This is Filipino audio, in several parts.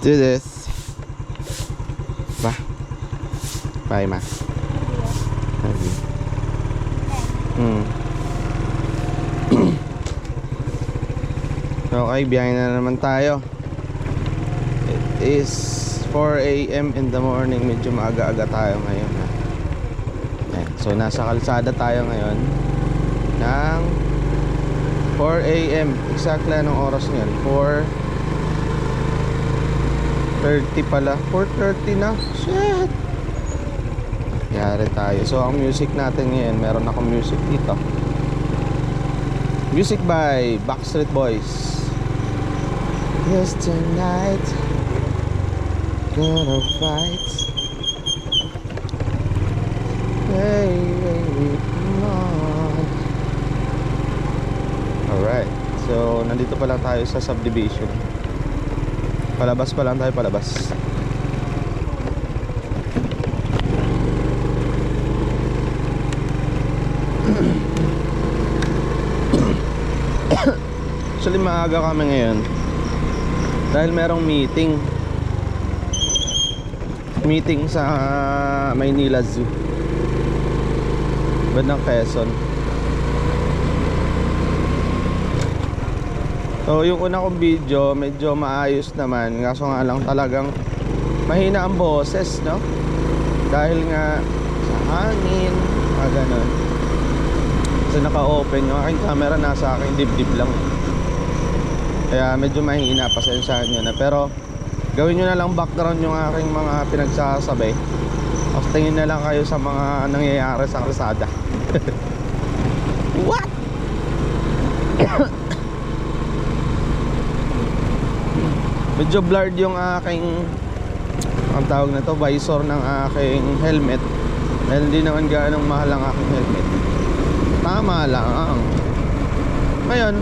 do this. Ba? Bye, ma. Okay, biyahe na naman tayo. It is 4 AM in the morning. Medyo maaga-aga tayo ngayon, ha? Ayan. So nasa kalsada tayo ngayon ng 4 AM. Exactly anong oras ngayon? 4:30 pala. 4:30 na. Shit! Yari tayo. So ang music natin ngayon, meron akong music dito. Music by Backstreet Boys. Yes, tonight gonna fight. Hey, baby, come on. Alright. So nandito pa lang tayo sa subdivision. Palabas pa lang tayo, palabas. Actually maaga kami ngayon dahil merong meeting sa Maynila Zoo, bandang Quezon. So yung una kong video medyo maayos naman, kaso nga lang talagang mahina ang boses, no? Dahil nga sa hangin, ganun. Kasi naka-open yung aking camera, nasa aking dibdib lang, kaya medyo mahina, pasensyahan nyo na. Pero gawin nyo na lang background yung aking mga pinagsasabi. Tapos tingin na lang kayo sa mga nangyayari sa kalsada. What? Medyo blurred yung aking, ang tawag na to, visor ng aking helmet. Dahil hindi naman gaanong mahal ang aking helmet. Tama lang. Ngayon,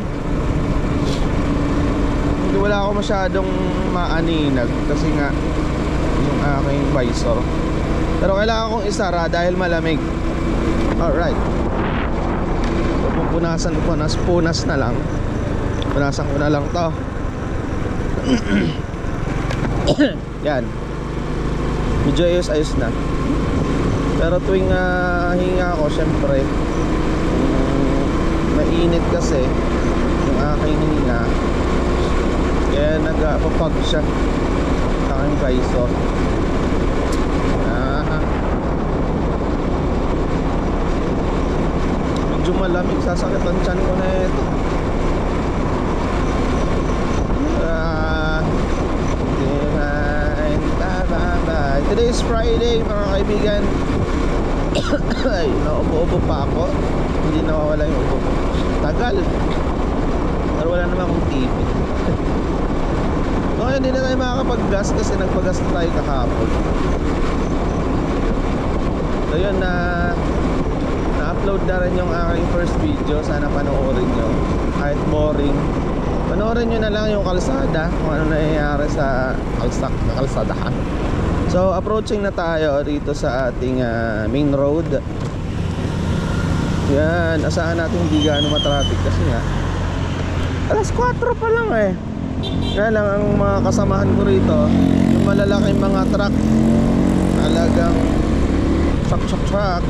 wala ako masyadong maaninag kasi nga yung aking visor. Pero kailangan kong isara dahil malamig. Alright. So, pupunasan ko, punas na lang. Punasan ko na lang to. Yan. Medyo ayos na. Pero tuwing hinga ako, syempre mainit kasi yung aking hinga, kaya nagpapag siya sa aking visor. Medyo malamig, sasakit ang tiyan ko na ito. Today is Friday, mga kaibigan. Ay, naubo-ubo pa ako. Hindi nawawala yung ubo. Tagal. Pero wala naman akong TV. So hindi na tayo makakapag-gas kasi nagpag-gas na tayo kahapon. So yun, na-upload na rin yung aking first video. Sana panoorin nyo. Kahit boring, panoorin nyo na lang yung kalsada, kung ano nangyayari sa kalsadahan. So approaching na tayo dito sa ating main road. Yan, asahan natin hindi gaano matraffic kasi nga alas 4 pa lang eh. Kaya lang ang mga kasamahan ko rito, yung malalaking mga truck, talagang truck.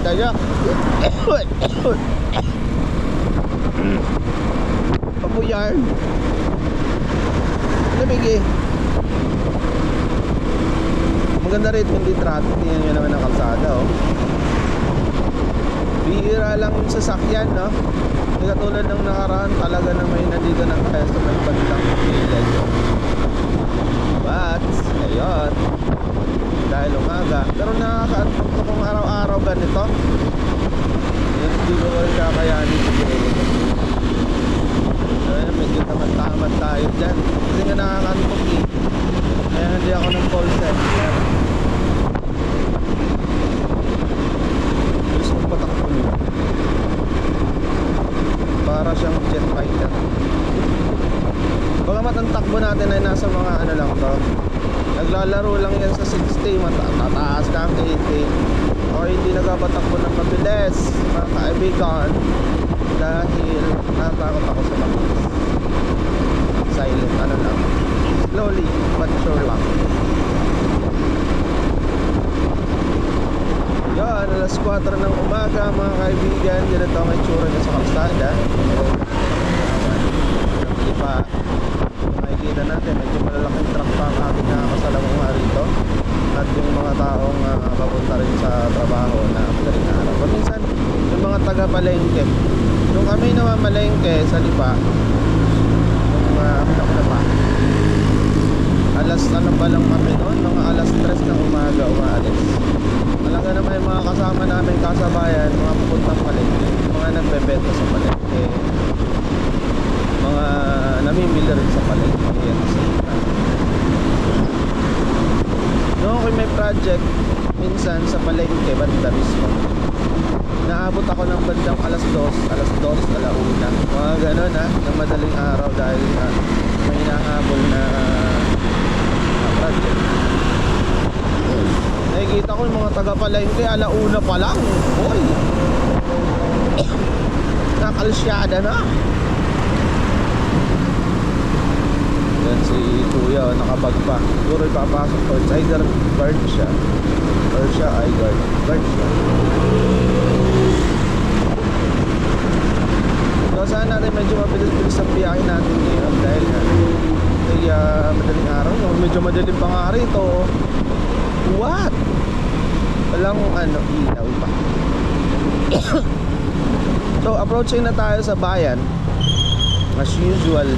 Itaya. Papuyan. Lamig eh. Maganda rito hindi traffic. Tingnan nyo naman ang kalsada, oh. Bihira lang yung sasakyan, no? Hindi katulad ng nakaraan, talaga na may nandito ng kaya sa may bandang ilay. But, ayun, dahil umaga. Pero nakakaantok ko kung araw-araw ganito. Yan, hindi ko rin kakayanin siguro. Medyo tamad tayo dyan kasi nga nakakaantok eh. Kaya hindi ako ng call center. Gusto kong patakbo nyo. Para siyang jet fighter. Bagamat ang takbo natin ay nasa mga ano lang to, naglalaro lang yan sa 60, matataas ka ang 80. O hindi nagpapatakbo ng mabilis, mga kaibigan. dahil natakot ako sa mabilis. Silent, ano lang, slowly but sure lang. Yan, alas 4 ng umaga mga kaibigan. Ganito ang itsura niya sa kalsada. Pa, makikita natin medyo malalaking truck pa ang ating nakakasalamang rito. At yung mga taong papunta rin sa trabaho na madaling araw. Paminsan, yung mga taga-palengke. Yung kami namamalengke sa Lipa, yung pa, alas ano pa lang kami noon, mga alas 3 ng umaga umaalis. Talaga naman yung mga kasama namin kasabayan, mga pupuntang palengke, mga nagbebenta sa palengke, mga namimili rin sa palengke. Noong ako may project minsan sa palengke, banda mismo, naabot ako ng bandang alas 2, alauna, mga ganon ng madaling araw dahil may hinahabol na project. Nakikita ko yung mga taga-palengke alauna pa lang, boy, nakalsyada na. Yan si kuya, nakabag pa. Siguro ipapasok ko. It's either guard siya or siya ay guard. Guard siya. So saan natin medyo mabilis-bilis ang biyahe natin ngayon dahil madaling araw. Medyo madilim pa nga rito. What? Walang ilaw pa. So approaching na tayo sa bayan. As usual,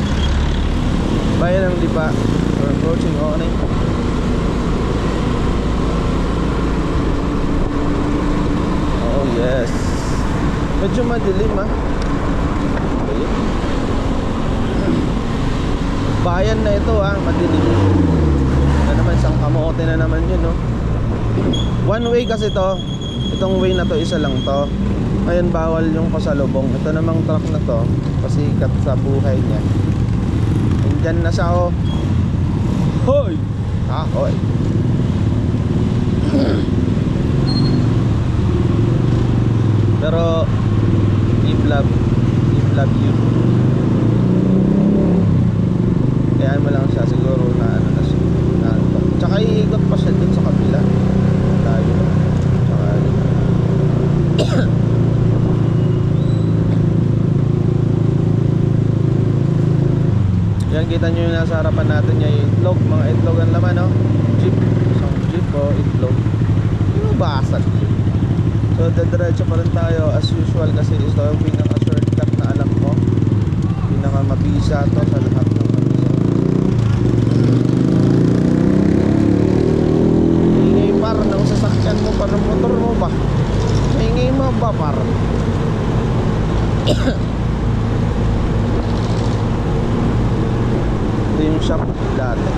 bayan ng Lipa. We're approaching Onay. Oh yes, medyo madilim okay. Bayan na ito madilim. Na naman, isang kamote na naman yun, no? One way kasi to. Itong way na to, isa lang to. Ngayon bawal yung pasalubong. Ito namang truck na to, pasikat sa buhay niya. Diyan na siya, oh. Hoy! Hoy. Pero deep love you. Kayaan mo lang siya, siguro na na siya. Tsaka iikot pa siya dun sa kabila. Tayo. Tsaka yan, kita nyo yung nasa harapan natin yung itlog, mga itlog ang laman, no? Jeep, isang jeep o itlog. Yung basag. So dediretso pa rin tayo as usual kasi ito yung pinaka shortcut na alam ko. Pinaka mabisa to sa lahat ng mabisa. Ingay par ng sasakyan mo, par ng motor mo ba? Ingay mo ba par? Ito yung shop dati.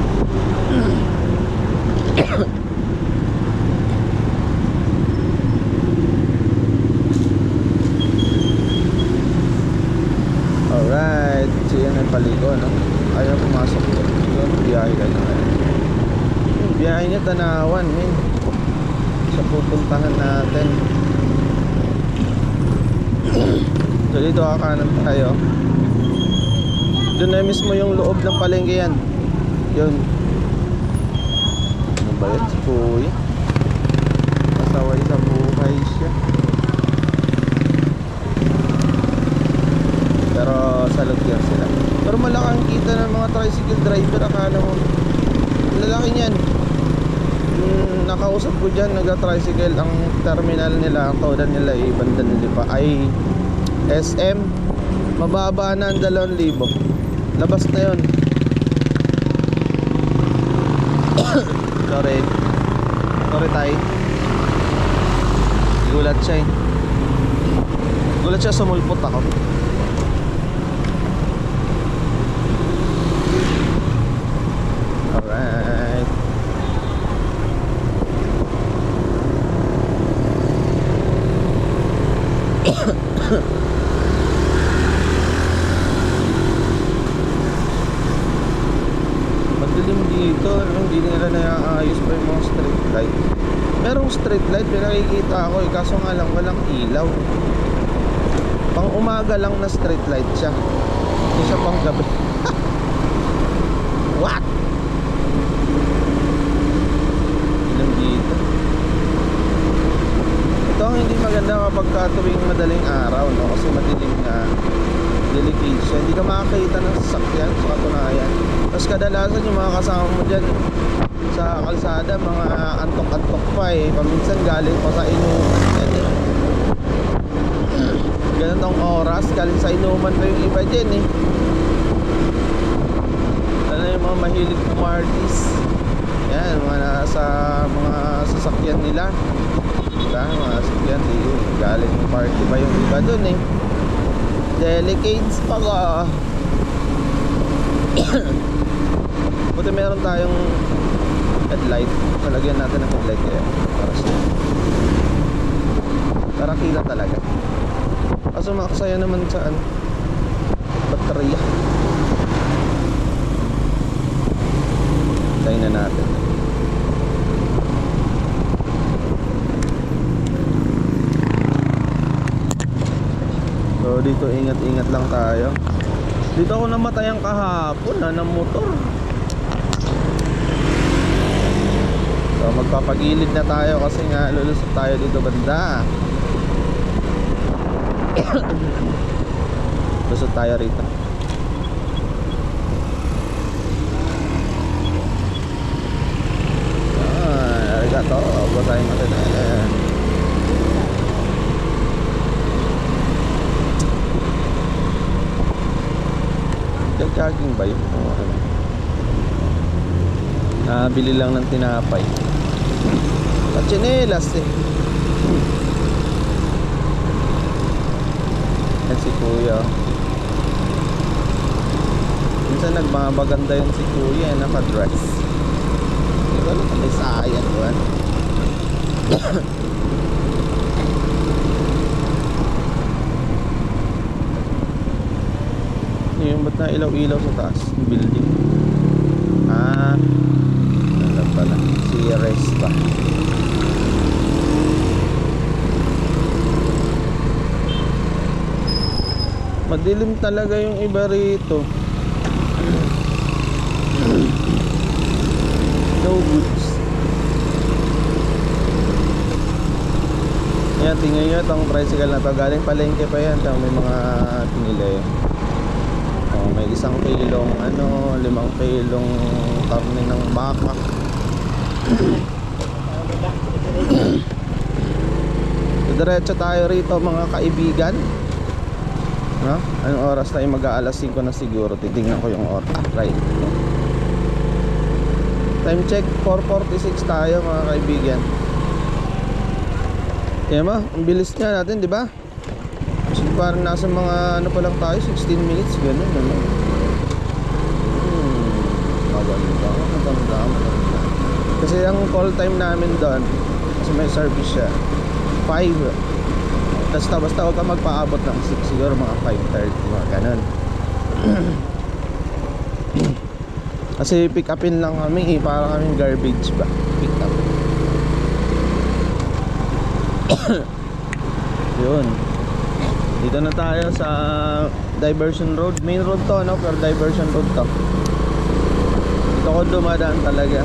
Alright, so yan yung paligo, no? Ayaw pumasok ko. Yun, biyahe ka na. Yung biyahe niya Tanawan, min. Sa pupuntahan natin. So dito kakanan tayo. Doon na mismo yung loob ng palengke yan. Yun. Ano ba yun? Si Kuya. Kasaway sa buhay siya. Pero salog yan sila. Pero malakang kita ng mga tricycle driver. Akala mo lalaki niyan. Nakausap ko dyan, nag-tricycle. Ang terminal nila, ang todan nila banda nila ay SM. Mababa na ang 2,000. Labas na yun. Sorry tay. Gulat siya Gulat siya, sumulpot ako. Alright. Madilim dito, hindi nila naayos pa yung mga street light. Merong street light, pinakikita ako kaso nga lang walang ilaw. Pang umaga lang na street light siya. Hindi siya pang gabi. What? Ilang dito. Ito ang hindi maganda kapag tuwing madaling araw, no? Kasi madilim nga, delicate siya. Hindi ka makakita ng sasakyan sa katunayan. Tapos kadalasan yung mga kasama mo dyan sa kalsada, mga antok-antok pa eh. Paminsan galing pa sa inuman yan eh. Ganitong oras, galing sa inuman pa yung iba dyan eh. Ano yung mga mahilig pumarties. Yan, mga nasa mga sasakyan nila. Diba? Mga sasakyan, galing party pa yung iba dun eh. Delicates pa ka. Buti meron tayong headlight. Nalagyan natin ng headlight kaya para kita talaga. Kaso makasaya naman sa baterya. Tayo na natin. So dito ingat-ingat lang tayo. Dito ako namatayan kahapon ng motor. So magpapagilid na tayo kasi nga lulusot tayo dito banda. Lusot tayo rito. Arigato, gozaimasu. Jogging ba yun? Nabili lang ng tinapay at tsinelas eh. Yan si kuya. Minsan nagmamaganda yun si kuya, naka-dress. Hindi ko alam kung may sayang doon. Yung ba't na ilaw-ilaw sa taas? Yung building. Ano pala? Si Resta. Madilim talaga yung iba rito. No goods. Ayan, tingnan nyo itong tricycle na to. Galing palengke pa yan. May mga tinili. May 1 kilong 5 kilong karne ng baka. Diretso tayo rito mga kaibigan. No? Anong oras tayo? Mag-aalas 5 na siguro. Titingnan ko yung oras. Right. Time check 4:46 tayo mga kaibigan. Yan ba? Ang bilis nga natin, di ba? Kasi parang nasa mga pa lang tayo, 16 minutes, ganun, ano. Maganda. Kasi ang call time namin doon, kasi may service siya, 5. Basta huwag ka magpaabot ng 6, siguro mga 5:30, mga ganun. Kasi pick upin lang kami eh, para kaming garbage ba, pick up. Yun. Dito na tayo sa diversion road. Main road to, no? Pero diversion road to. Dito ko dumadaan talaga.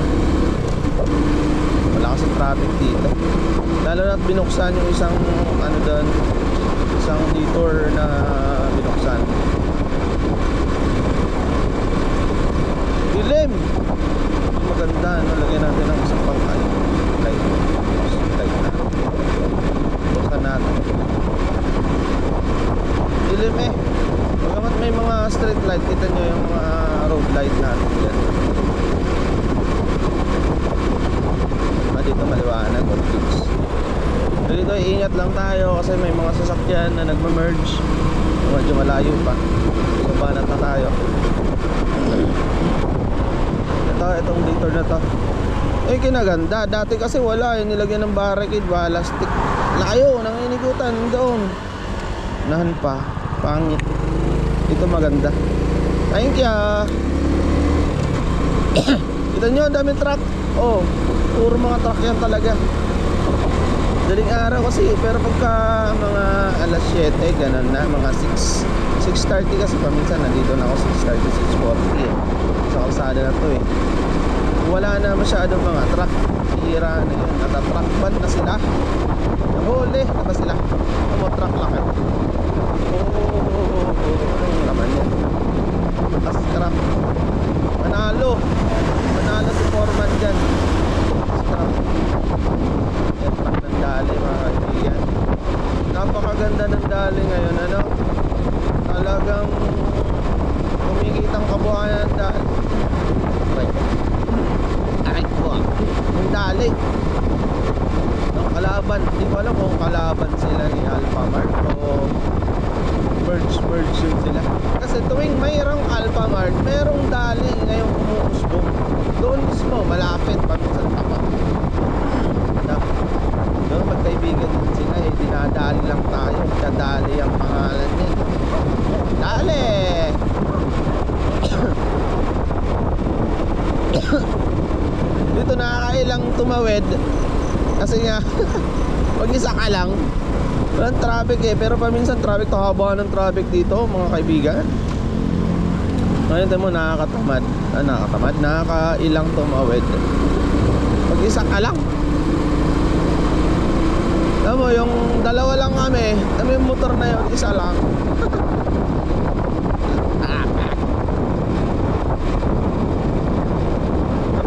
Wala kasi traffic dito. Lalo na't binuksan yung isang doon, isang detour na binuksan. Dilim! Maganda, no? Lagyan natin ng isang pangkal. Light na. Buksan natin. Dilim eh. Bagamat may mga street light, kita nyo yung mga road light natin dyan. Dito maliwanag, goods. Dito ingat lang tayo kasi may mga sasakyan na nagma-merge. Medyo malayo pa. So banat na tayo. Itong detour na to. Eh kinaganda. Dati kasi wala, yung nilagyan ng barricade, balastik. Layo, nanginigutan doon. Nahan pa. Pangit. Ito maganda. Thank you. Kita nyo, daming truck. Oh, puro mga truck yan talaga. Daling araw kasi, pero pagka mga alas 7, ganun na, mga 6:30 kasi paminsan nandito na ako 6:30, 6:40 eh. Sa kalsada na to eh. Wala na masyadong mga truck. Hira na yun. Nata-truck ban na sila. Nahuli na ba sila? Ano truck lang eh. Ano yung laman yan? Scrap. Manalo si Foreman dyan. Scrap. Yan, truck ng dali mga kaibigan. Napakaganda ng dali ngayon, ano? Talagang kumikitang kabuhayan ng dali. Ay ko, yung dali ng kalaban. Hindi ko alam kung kalaban sila ni Alphamart o merge yun sila. Kasi tuwing mayroong Alphamart, merong dali ngayong umuusbong. Doon mismo, malapit, paminsan tapat. Doon magkaibigan din sila eh. Dinadali lang tayo. Dadali ang pangalan niya. Dali! Dito nakakailang tumawid kasi nga pag isa ka lang walang traffic eh, pero paminsan traffic, haba ng traffic dito mga kaibigan. Ngayon tayo mo nakakatamad, nakakailang tumawid pag isa ka lang. Alam mo, yung dalawa lang kami, yung motor na yun, isa lang.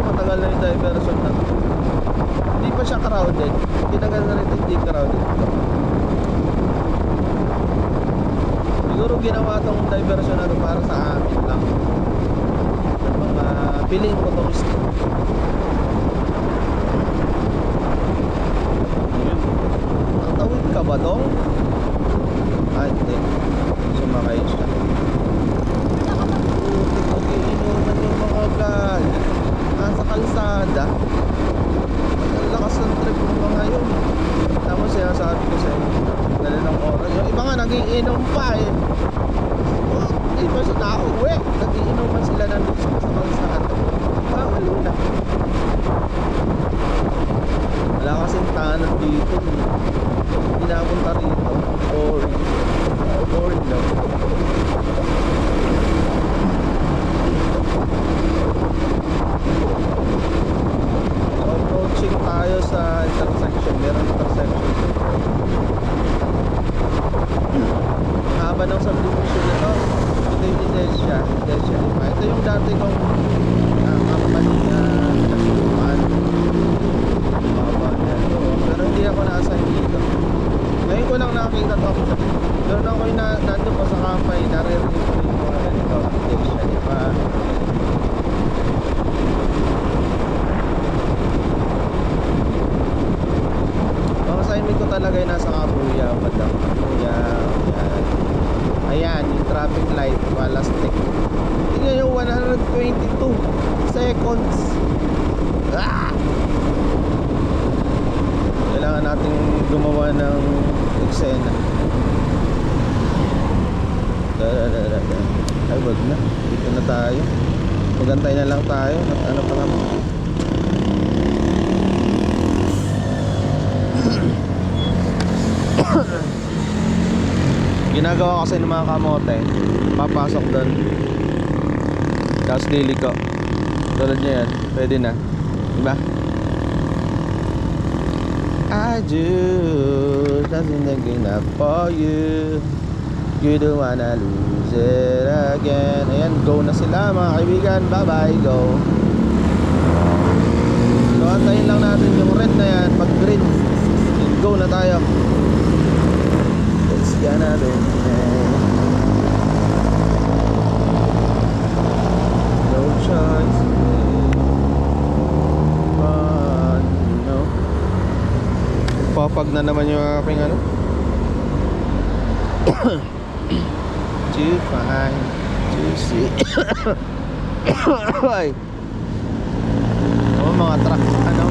Matagal na yung diversion na. Hindi pa siya crowded. Tinagal na rin hindi crowded. Siguro ginawa tong diversion na to para sa amin lang. Ng mga piling motorista. Tatawid ka ba dong? Ah, hindi. Sumakay siya. Pag-iinuman yung mga gal nasa kalsada. Ang lakas ng trip ng mga yun. Tapos sinasabi ko sa inyo, dali ng oras. Yung iba nga nagiinom pa eh. Hindi pa sa tao eh. Nagiinuman sila na sa kalsada. Pangalo na. Wala kasing tanong dito. Hindi na punta rito. Boring lang. Approaching tayo sa intersection. Meron intersection. Haba ng subdivision nito. Ito yung Idesia. Ito yung dati kong company na nasubukan. Haba niya. Pero hindi ako na-assign dito. Ngayon ko lang nakita to. Pero nung ako'y nandun pa sa company, naririnig ko rin yung mga ganito. Idesia, di ba? Ang assignment ko talaga ay nasa Kabuya, Badang Kabuya. Ayan, yung traffic light, palastik. Tingnan yung 122 seconds. Kailangan natin gumawa ng eksena. Ay, wag na. Dito na tayo. Magantay na lang tayo. Ano pa naman. Ginagawa kasi ng mga kamote, papasok doon, tapos liliko. Tulad niya yan, pwede na, diba? I just nothing enough for you. You don't wanna lose it again. Ayan, go na sila mga kaibigan. Bye bye, go. So antayin lang natin yung red na yan. Pag green, go na tayo. It's gonna be no choice but no. Papag na naman yung aking ano. To find, to see. Ay. Oh, mga truck ano,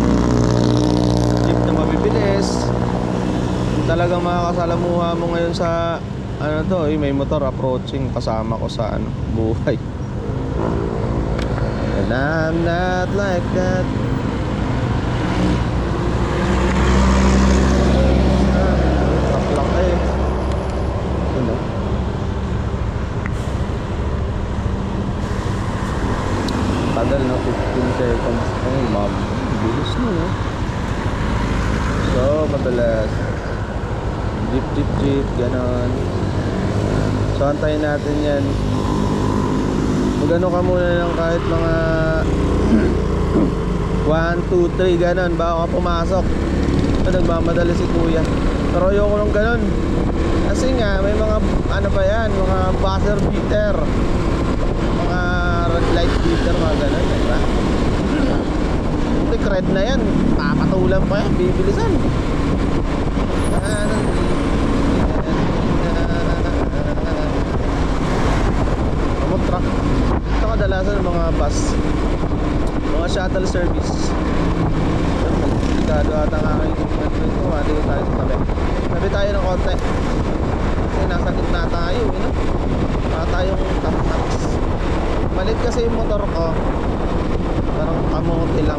jeep na mabibilis. Talagang makakasalamuha mo ngayon sa ano to, may motor approaching kasama ko sa ano, buhay. And I'm not like that. jeep, ganon. So antayin natin yan. Magano ka muna lang kahit mga 1, 2, 3 ganon bago ka pumasok. So, nagmamadali si kuya. Pero ayoko nung ganon. Kasi nga may mga ano pa yan, mga buzzer beater, mga red light beater, mga ganon, diba? Putik red na yan, papatulan pa yan, bibilisan. Mga truck. Ito kadalasan ng mga bus, mga shuttle service. Delikado ata ang aking ito, dito tayo sa tabi. Tabi tayo ng konti. Kasi nasa gitna tayo, Para tayong top-tops. Malit kasi yung motor ko. Parang kamote lang.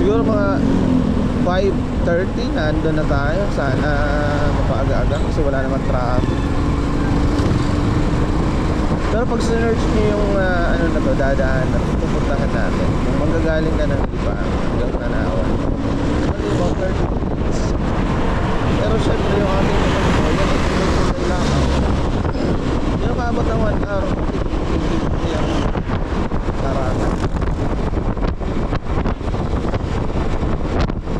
Siguro mga 5:30 nandun na tayo. Sana mapaaga-aga kasi wala naman traffic. Pero pag sinerch nyo yung ano na to, dadaan na pupuntahan natin, kung manggagaling ka ng Lipa hanggang Tanawan, only about 30 minutes. Pero syempre yung ating naman po, yan ay pinagpunta lang. Hindi na maabot ng 1 hour yung larangan.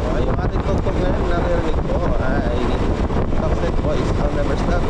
So yung ating tugtog ngayon, nakirinig ko ay Backstreet Boys, I'll Never Stop.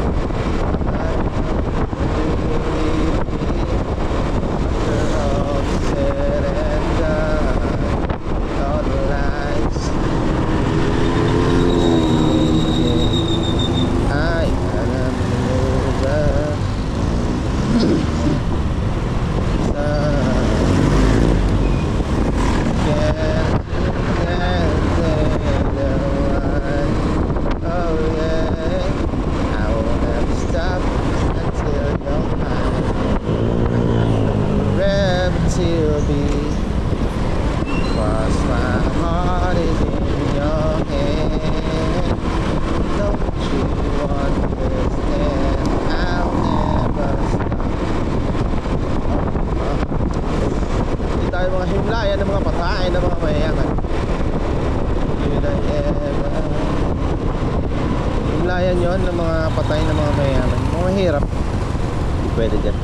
Yon ng mga patay na mga mayaman, mga mahirap, hindi pwede dyan.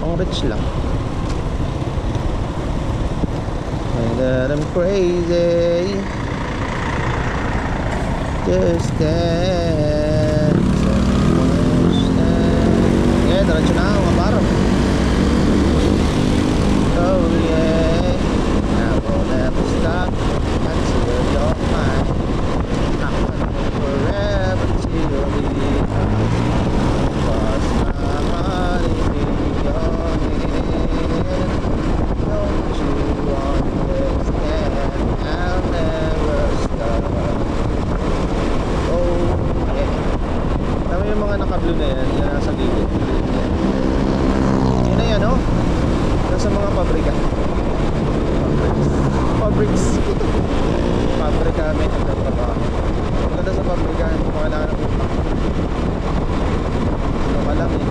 Ang rich lang. And that I'm crazy, just dance. Yeah, diretso na mga baro. Oh yeah, I will never stop until you're mine. I'm gonna forever till you leave. Cause my heart is in your hand. Don't you understand? I'll never stop. Oh yeah. Tama yung mga naka-blue na yan, yan nasa gilid. Yun na yan, oh. Nasa mga pabrika. Fabrics. Pabrika may nagtatrabaho. Maganda sa pabrika, hindi mo kailangan ng utak. Ito ka lang eh.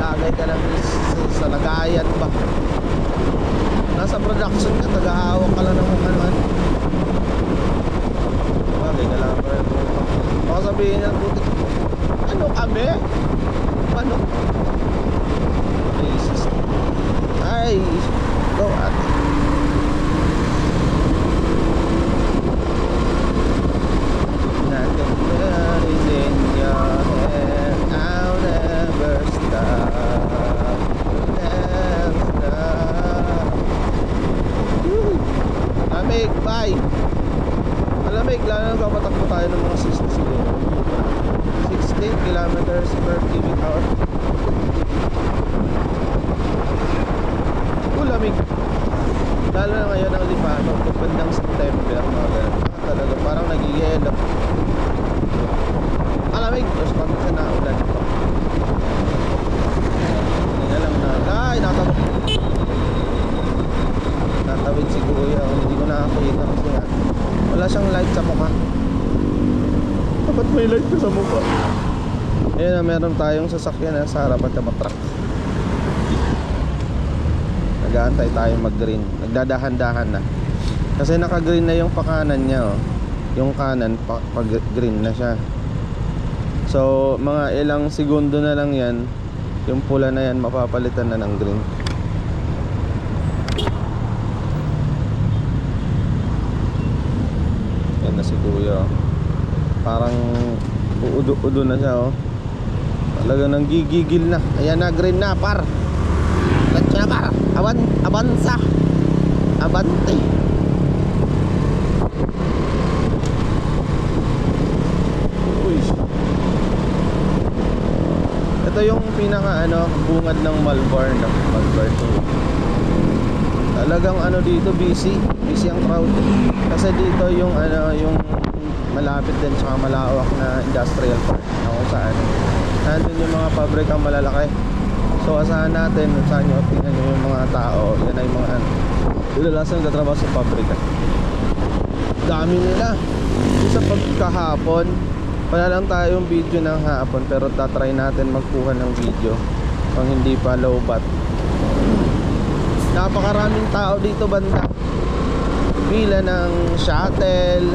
Lagay ka lang sa lagayan ba. Nasa production ka, taga-hawak ka lang ng ano. Bagay ka lang pa rin utak. Baka sabihin niya, buti, ano kami? Ano? Racist. Ay, go at nothing but is in your head. I'll never stop. Never stop. Woo! Lamig, bye. Malamig, lalo na papatakbo tayo ng mga 60 siguro. 16 kilometers per cubic hour. Lamig. Lalo na ngayon ang Lipano, bandang September, talaga parang nag-i-yellow. Malamig, tapos pag na ulan ito. Hindi lang na, ay, natawid si Kuya, hindi ko nakakita kasi nga wala siyang light sa mukha. Dapat may light ka sa mukha. Ayan na meron tayong sasakyan na sa harapan na truck. Nag-aantay tayong mag-green. Nagdadahan-dahan na. Kasi naka-green na yung pakanan niya, oh. Yung kanan pag-green na siya. So mga ilang segundo na lang yan, yung pula na yan mapapalitan na ng green. Yan na si kuya, oh. Parang uudo-udo na siya, oh. Talagang nanggigigil na. Ayan na, green na, par. Let's na, par. Avanza. Abante. Uy. Ito yung pinaka bungad ng Malvar, no? Malvar 2. Talagang dito busy ang crowd. Kasi dito yung yung malapit din sa malawak na industrial park na kung saan nandun yung mga pabrikang malalaki. So asahan natin saan nyo tingnan nyo yung mga tao. Yan ay mga ilalas na nagtatrabaho sa pabrika. Dami nila. Sa pagkahapon wala lang tayong video ng hapon, pero tatry natin magkuha ng video kung hindi pa low bat. Napakaraming tao dito banda. Pila ng shuttle,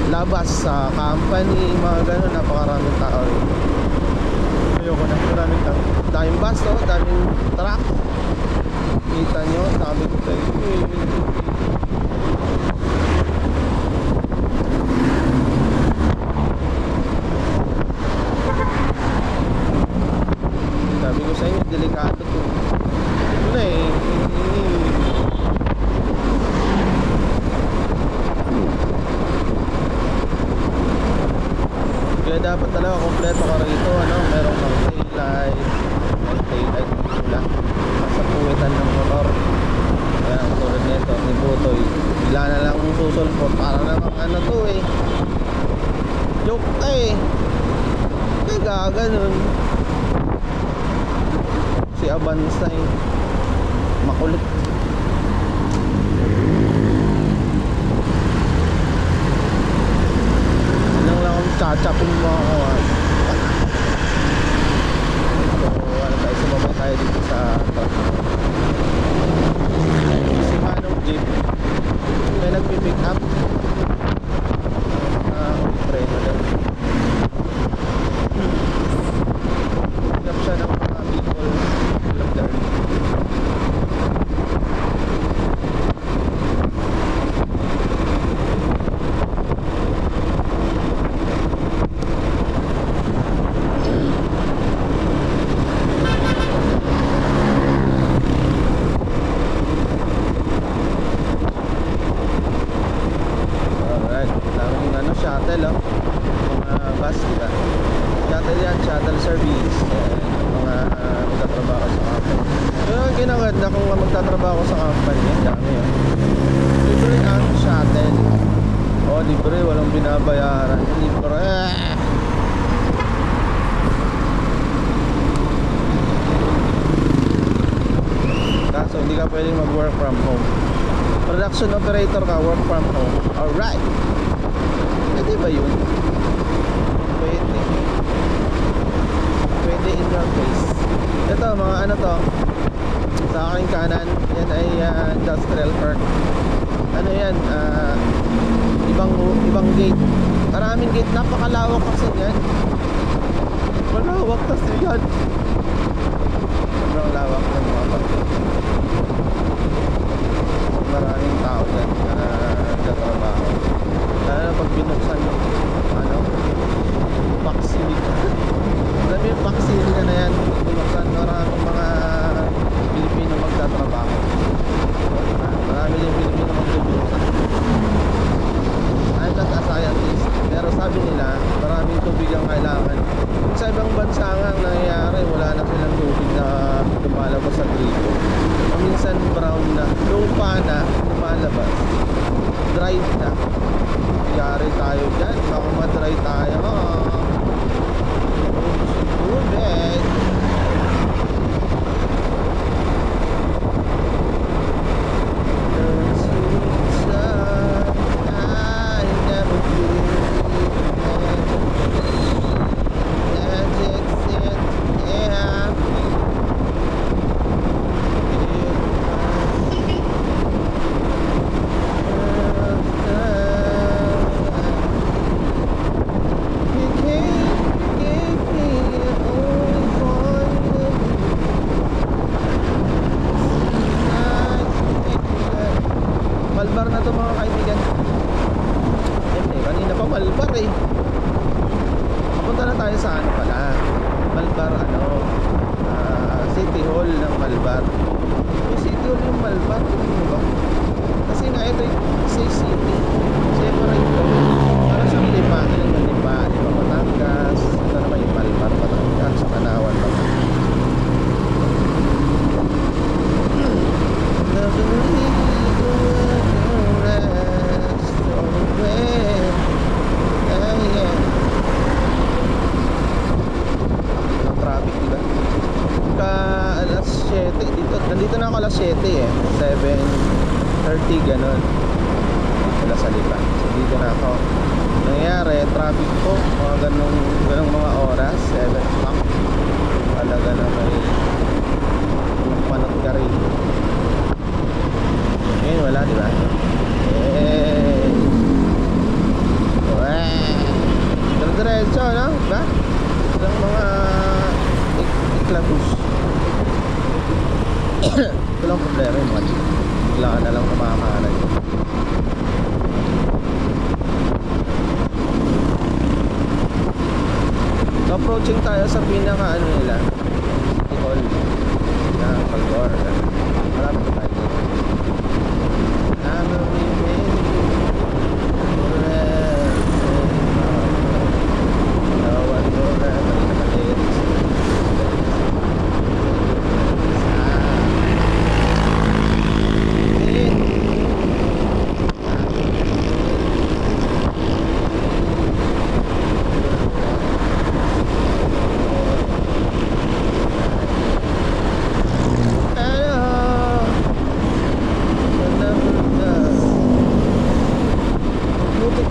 labas sa company, mga ganun. Napakaraming tao rito. Ayoko na, maraming tao. Daming bus, no? Daming truck. Kita nyo, sabi ko tayo. Sabi ko sa inyo, delikado to. Ito na eh. Kaya dapat talaga kompleto ka rito, merong mga taillight, may taillight pula sa puwitan ng motor. Kaya tulad nito ni Butoy, bigla na lang susulpot. Para namang to eh, joke eh. Kaya gaganon. Si Avanza eh, makulit. Chachapin mo ako. So tayo, sumabay tayo dito sa truck. Si Manong Jeep may nagpipick up. Preno lang. Pick up siya ng mga people lang there. Shuttle, oh. Mga bus, diba? Shuttle yan, shuttle service. Mga magtatrabaho sa company. Pero ang ginaganda kung magtatrabaho sa company, yan dami yun. Libre ang shuttle. Oh, libre, walang binabayaran. Libre. Kaso hindi ka pwedeng mag-work from home. Production operator ka, work from home. Alright. Pwede ba yun? Pwede. Pwede in your face. Ito, mga to. Sa aking kanan, yan ay industrial park. Yan? Ibang gate. Maraming gate. Napakalawak kasi yan. Malawak kasi yan. Sobrang lawak ng mga park. Maraming tao yan nagtatrabaho. Lalo na pag binuksan yung vaccine. Alam mo yung vaccine na yan, binuksan, maraming mga Pilipino magtatrabaho. Marami yung Pilipino magbubuksan. I'm not a scientist, pero sabi nila maraming tubig ang kailangan. Sa ibang bansa nga ang nangyayari, wala na silang tubig na lumalabas sa gripo. Minsan brown na, lupa na lumalabas, dry na. Yari tayo dyan, baka madry tayo. Tubig. Malbar City Hall ng Malbar. Yung City Hall yung Malbar, ano ba? Kasi nga ito sa city, separate to. Para siyang lima Batangas. Ito naman yung Malbar, Batangas, Panawan, Batangas. Traffic, diba? Alas 7 dito, nandito na ako alas 7 eh, 7:30 ganun wala sa lipa, so dito na ako. Nangyayari traffic po mga ganung mga oras, 7 o'clock talaga na may panot ka rin. Ngayon wala, diba? Diretso, no? Diba? Ilang mga iklabus. Ito lang problema yung mga jeep. Bigla ka na lang kumakanan. So approaching tayo sa pinaka nila, City Hall na Palgor. Marami tayo dito.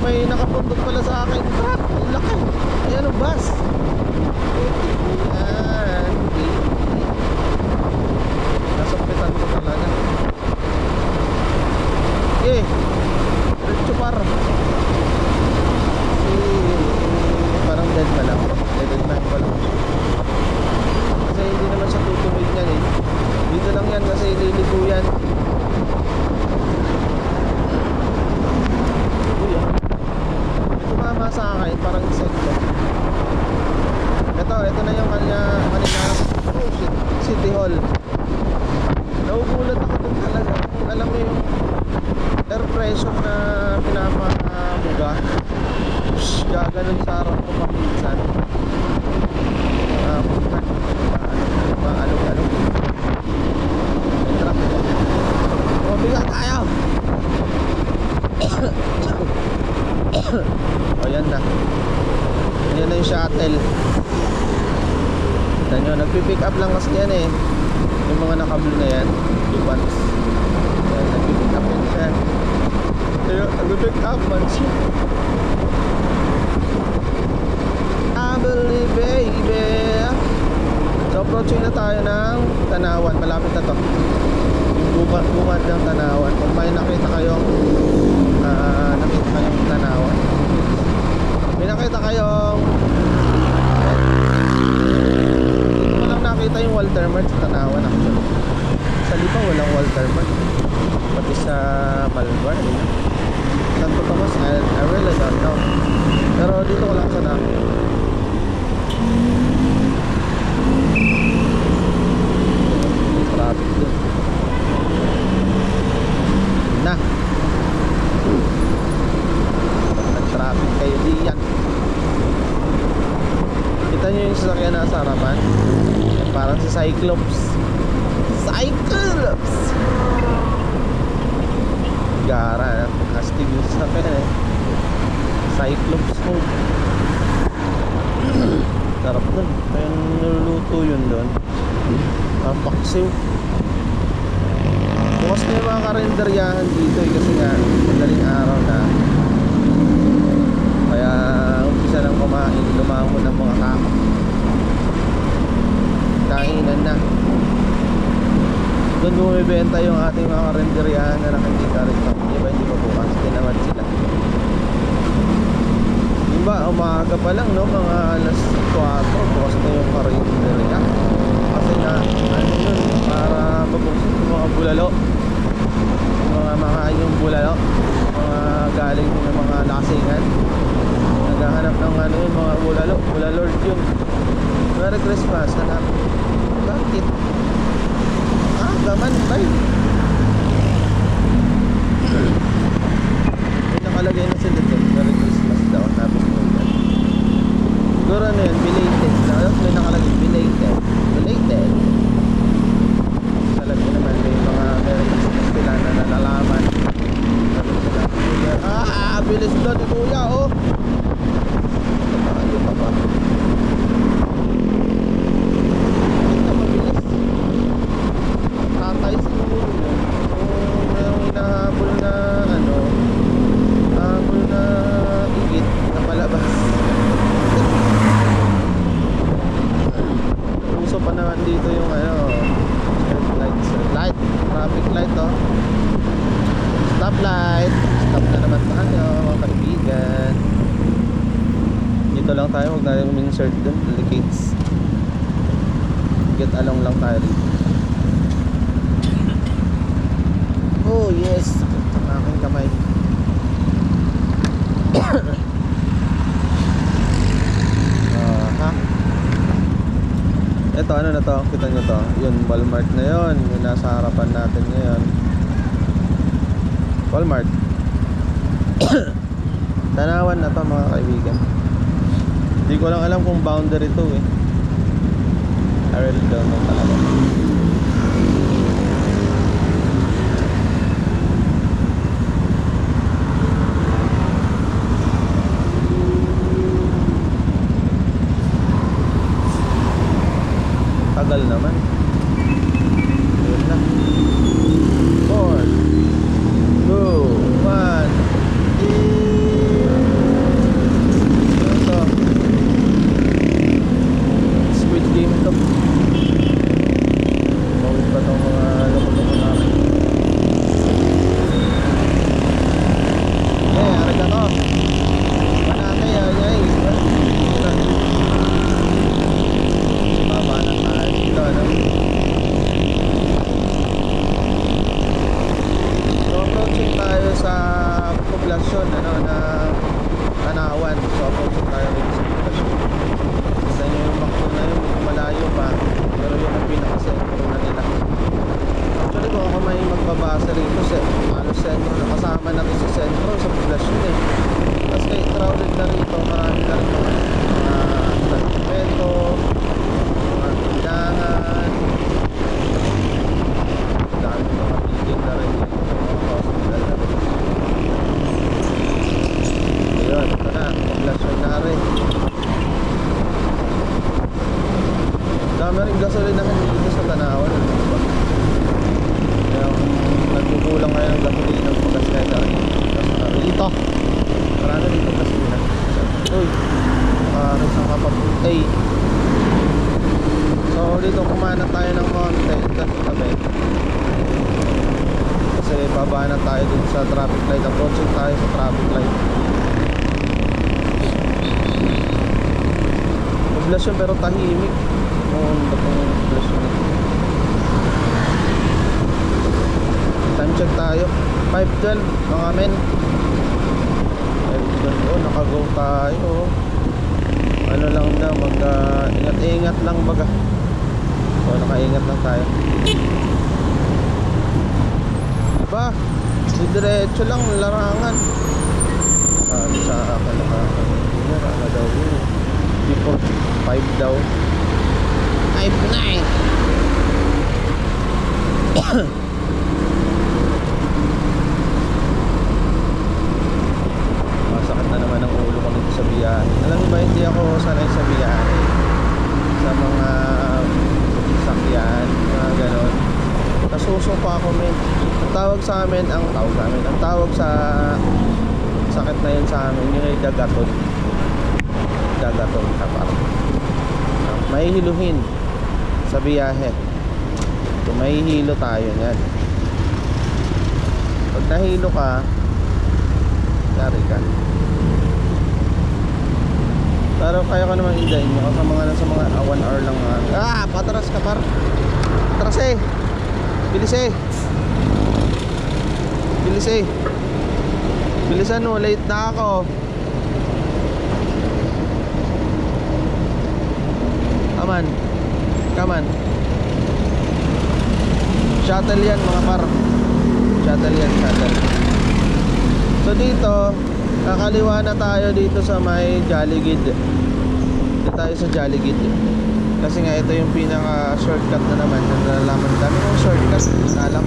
May nakapundot pala sa akin. Ang laki. Ayan ang bus. Ayan. Nasapitan ko talaga. Eh, Diretso par. Parang dead pa lang. Dead time pa lang. Kasi hindi naman siya tutuloy niyan eh. Dito lang yan kasi ililigo yan. Sa akin parang insekto. Ito na yung kanina City Hall. Nagugulat ako dun talaga. Alam mo yung air pressure na pinapamuga, gaganon sa harap ko paminsan. Maalog-alog. May truck ko. Mabigat tayo. O yan na. Yan na yung shuttle. Tignan nyo, nagpipick up lang kasi yan eh. Yung mga nakablo na yan, yung ones. Yan, nagpipick up yan siya. Nagpipick up man siya. I believe baby. So approaching na tayo ng Tanawan. Malapit na to. Bungad ng Tanawan. Kung may nakita kayong Tanawan, may nakita kayong hindi ko lang nakita yung Walter Mart sa Tanawan actually. Sa Lipa walang Walter Mart, pati sa Malbar Santo Tomas, I really don't know, pero dito ko lang sa nakita. Traffic din na. Nag-traffic kayo diyan. Kita nyo yung sasakyan na sa harapan, parang si Cyclops. Gara, astig yung sasakyan eh. Cyclops mode. Sarap dun. Kaya niluluto yun dun. Paksiw. Bukas na yung mga karinderyahan dito eh, kasi nga madaling araw na. Kaya umpisa lang kumain, lumangon ng mga tao. Kainan na. Doon bumibenta yung ating mga karinderyahan na nakikita rin. Hindi pa bukas, tinamad sila. Diba, umaga pa lang no, mga alas 4, bukas na yung karinderya. Kasi nga, ano yun, para mabuksan yung mga bulalo, mga makain yung bulalo, mga galing ng mga lasingan, naghahanap ng ano yung mga bulalo, bulalord yun. Diba, Merry Christmas, anak. Bakit? Ah, gaman, bay. May nakalagay na sila dyan. Merry Christmas daw. Tapos mo yan. Siguro ano yun, belated. Tapos may nakalagay, belated. Belated. Sabi ko naman, may mga Merry Christmas sila na nalalaman. Sabi sila, bilis doon ni Kuya, oh. Ano pa ba? Tatay siguro yun. Kung mayroong hinahabol na ano, habol na igit na palabas. Uso pa naman dito yung ano, light, traffic light, oh. Stop light. Stop na naman tayo, mga kaibigan. Dito lang tayo, huwag na yung insert dun, delicates. Get along lang tayo dito. Oh yes, ang aking kamay. Ha? Ito ano na to, kita nyo to. Yun, Walmart na yun. Yung nasa harapan natin ngayon. Walmart. Tanawan na to mga kaibigan. Hindi ko lang alam kung boundary to eh. I really don't know talaga. Tagal naman. Yun na. 4 2 1. Ito Squid Game to. Bawit pa itong mga loko-loko namin. Aray ka to. Panatay ay baba na tayo dito, ano? So approaching tayo sa poblasyon, ano, na Tanawan. So approaching tayo dito sa poblasyon. Kita nyo yung makto na yun, malayo pa. Pero yun ang pinakasentro na nila. Actually kung ako may magbabasa rito sa ano, sentro na kasama natin sa sentro, sa poblasyon eh. Kasi crowded na rito, marami na rin mga establishmento, mga tindahan, dahil mga building na rin dito sa mga hospital na rin. Ayun, ito na, poblasyon na rin. Dami rin gasolinahan dito sa Tanawan. Kaya kung nagkukulang kayo ng gasolina ng pagkasleta rin dito, marami dito gasolina. Uy, isang kapapuntay. So dito kumana tayo ng konti tabi. Kasi baba na tayo dun sa traffic light. Approaching tayo sa traffic light. Poblasyon pero tahimik. Noon ba itong poblasyon? Time check tayo. 5:12 mga men. 5:12, oh, nakago tayo. Ano lang na, ingat-ingat lang baga. So nakaingat lang tayo. Diba? Diretso lang, larangan. Sabi sa akin, ano daw yun. Before 5 daw. 5-9. Masakit na naman ang ulo ko nito sa biyahe. Alam mo ba, hindi ako sanay sa biyahe. Sa mga sakyan, mga ganon. Nasusuka ako, men. Ang tawag sa amin, ang tawag sa sakit na yun sa amin, yung ay dagaton. Dagaton, kapar. Mahihiluhin sa biyahe. Kung mahihilo tayo yan. Pag nahilo ka, yari ka. Pero kaya ko naman hindahin mo kasi mga nasa mga 1 hour lang nga. Patras ka par. Patras eh. Bilis eh. Bilis eh. Bilisan mo, late na ako. Come on. Come on. Shuttle yan mga par. Shuttle yan, shuttle. So dito, kakaliwa na tayo dito sa may Jollibee. Dito tayo sa Jollibee. Kasi nga ito yung pinaka shortcut na naman. Nalalaman kami ng shortcut na alam.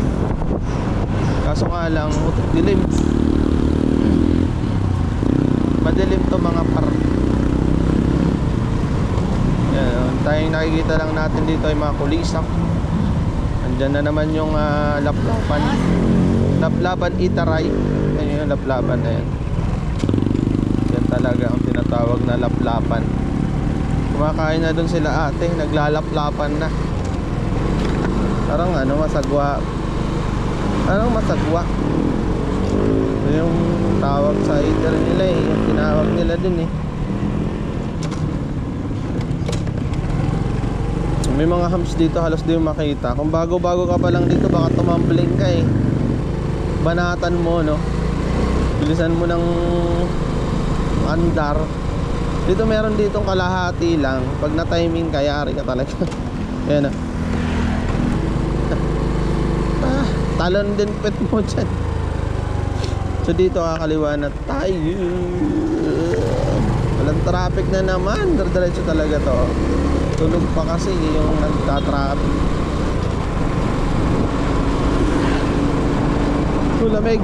Kaso nga lang dilim. Madilim to mga par. Yan, tayong nakikita lang natin dito ay mga kulisap. Andyan na naman yung laplapan. Laplapan Itaray. Yan yung laplapan na yan. Yan talaga ang tinatawag na laplapan. Kumakain na dun sila ate, naglalaplapan na. Parang masagwa. Parang masagwa. Ito yung tawag sa eater nila eh. Yung tinawag nila dun eh. May mga hams dito halos di mo makita. Kung bago-bago ka pa lang dito baka tumambling ka eh. Banatan mo no. Bilisan mo ng andar. Dito meron ditong kalahati lang. Pag na-timing ka, yari ka talaga. Ayan talon din pet mo dyan. So dito kakaliwa na tayo. Walang traffic na naman. Diretso talaga to. Tulog pa kasi yung nagtatraffic. Lamig.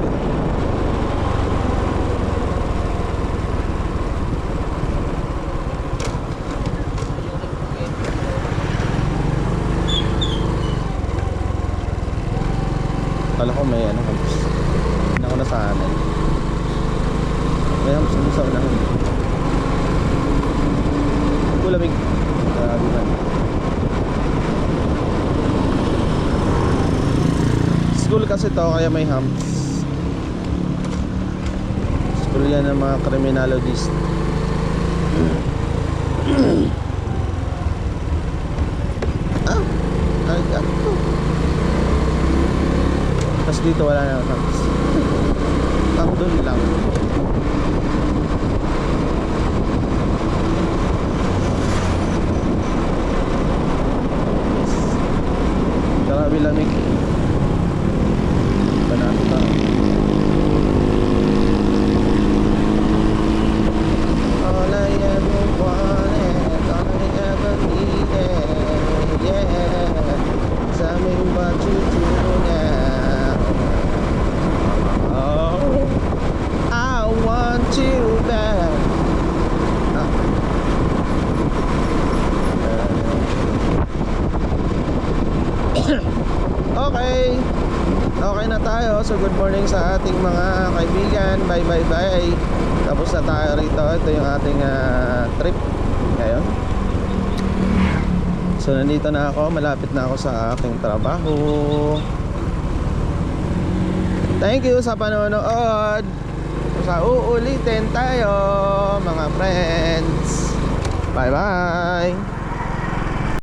Kala ko may hams. Hindi ako nasanay. May hams dun sa unahan. Lamig. Grabe man. School kasi to kaya may hams. School yan ng mga criminologist. Ay gato. Tapos dito wala na hams. Pang dun lang. Grabe lamig. Banata ta. All I ever wanted, all I ever needed, yeah. Tell me what you do now. Oh, I want you back. Okay na tayo. So good morning sa ating mga kaibigan. Bye bye bye. Tapos na tayo rito. Ito yung ating trip ngayon. So nandito na ako. Malapit na ako sa aking trabaho. Thank you sa panonood. Sa uulitin tayo mga friends. Bye bye.